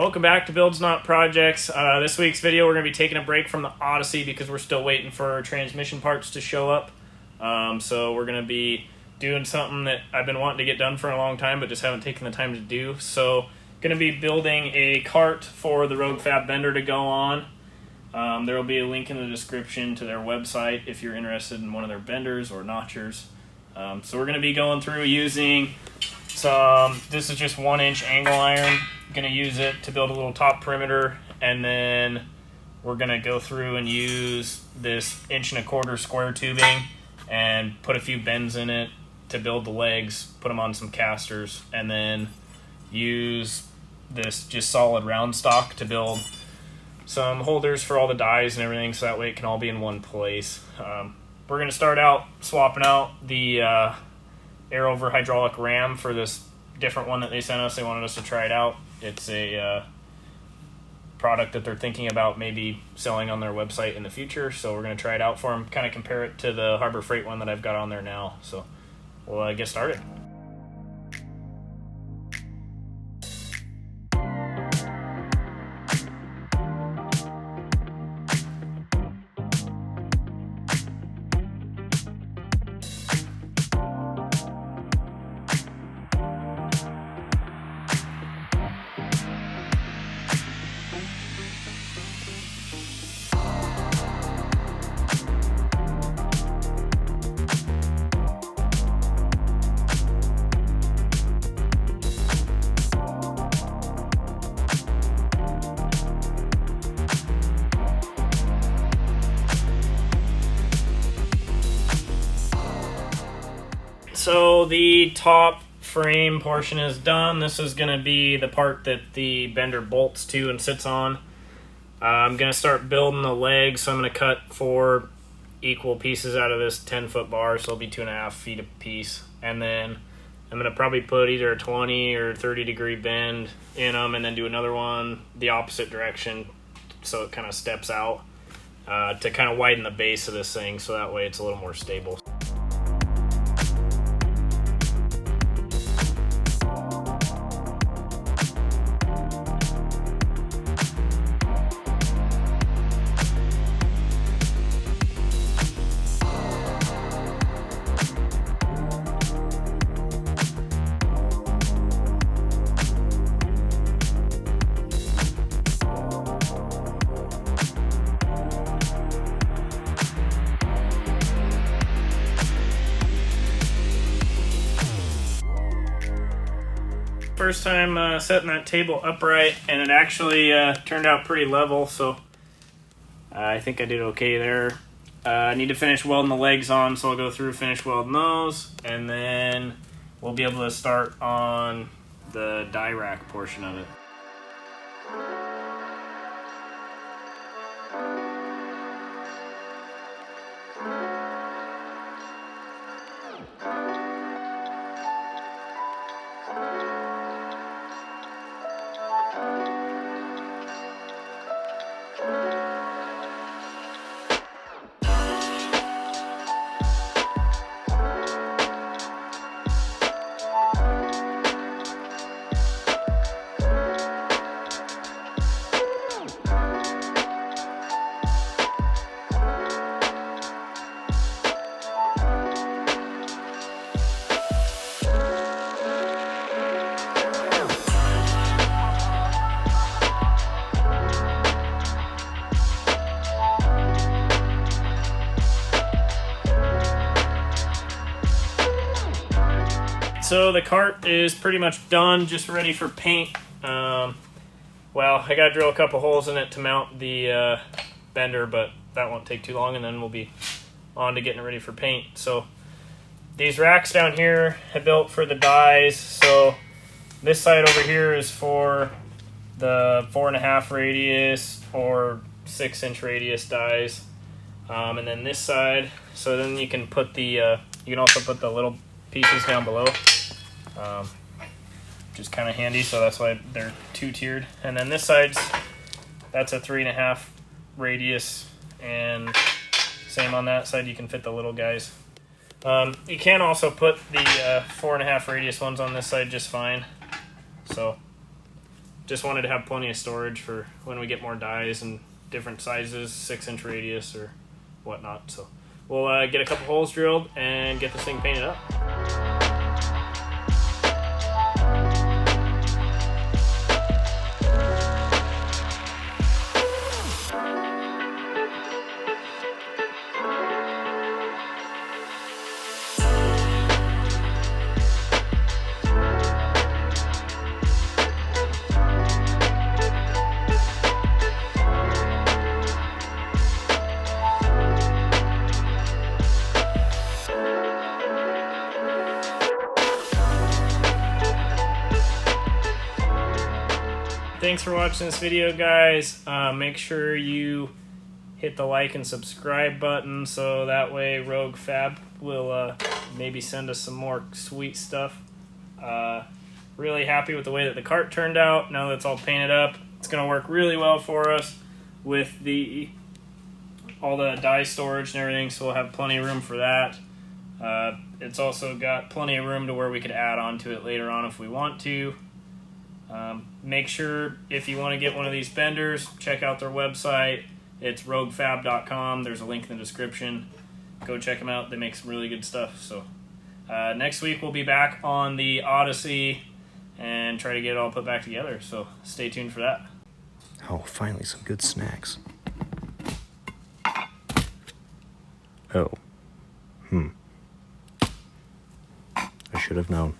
Welcome back to Builds Not Projects. This week's video we're going to be taking a break from the Odyssey because we're still waiting for our transmission parts to show up. So we're going to be doing something that I've been wanting to get done for a long time but just haven't taken the time to do. So going to be building a cart for the RogueFab bender to go on. There will be a link in the description to their website if you're interested in one of their benders or notchers. So we're going to be going through using this is just 1-inch angle iron. Going to use it to build a little top perimeter, and then we're going to go through and use this 1.25-inch square tubing and put a few bends in it to build the legs, put them on some casters, and then use this just solid round stock to build some holders for all the dies and everything, so that way it can all be in one place. We're going to start out swapping out the air over hydraulic ram for this different one that they sent us. They wanted us to try it out. It's a product that they're thinking about maybe selling on their website in the future, so we're going to try it out for them, kind of compare it to the Harbor Freight one that I've got on there now. So we'll get started. So the top frame portion is done. This is going to be the part that the bender bolts to and sits on. I'm going to start building the legs, so I'm going to cut 4 equal pieces out of this 10-foot bar, so it'll be 2.5 feet a piece. And then I'm going to probably put either a 20 or 30 degree bend in them, and then do another one the opposite direction so it kind of steps out to kind of widen the base of this thing, so that way it's a little more stable. First time setting that table upright, and it actually turned out pretty level, so I think I did okay there. I need to finish welding the legs on, so I'll go through, finish welding those, and then we'll be able to start on the die rack portion of it. So the cart is pretty much done, just ready for paint. Well, I got to drill a couple holes in it to mount the bender, but that won't take too long, and then we'll be on to getting it ready for paint. So these racks down here I built for the dies. So this side over here is for the 4.5 radius or 6-inch radius dies, and then this side. So then you can put the you can also put the little pieces down below, which is kind of handy, so that's why they're 2-tiered. And then this side's, that's a 3.5 radius, and same on that side, you can fit the little guys. You can also put the 4.5 radius ones on this side just fine, so just wanted to have plenty of storage for when we get more dies and different sizes, 6-inch radius or whatnot. So we'll get a couple holes drilled and get this thing painted up. Thanks for watching this video, guys. Make sure you hit the like and subscribe button so that way RogueFab will maybe send us some more sweet stuff. Really happy with the way that the cart turned out. Now that it's all painted up, it's going to work really well for us with all the die storage and everything, so we'll have plenty of room for that. It's also got plenty of room to where we could add on to it later on if we want to. Make sure if you want to get one of these benders, check out their website. It's RogueFab.com. There's a link in the description. Go check them out. They make some really good stuff. So next week we'll be back on the Odyssey and try to get it all put back together. So stay tuned for that. Oh, finally some good snacks. Oh. I should have known.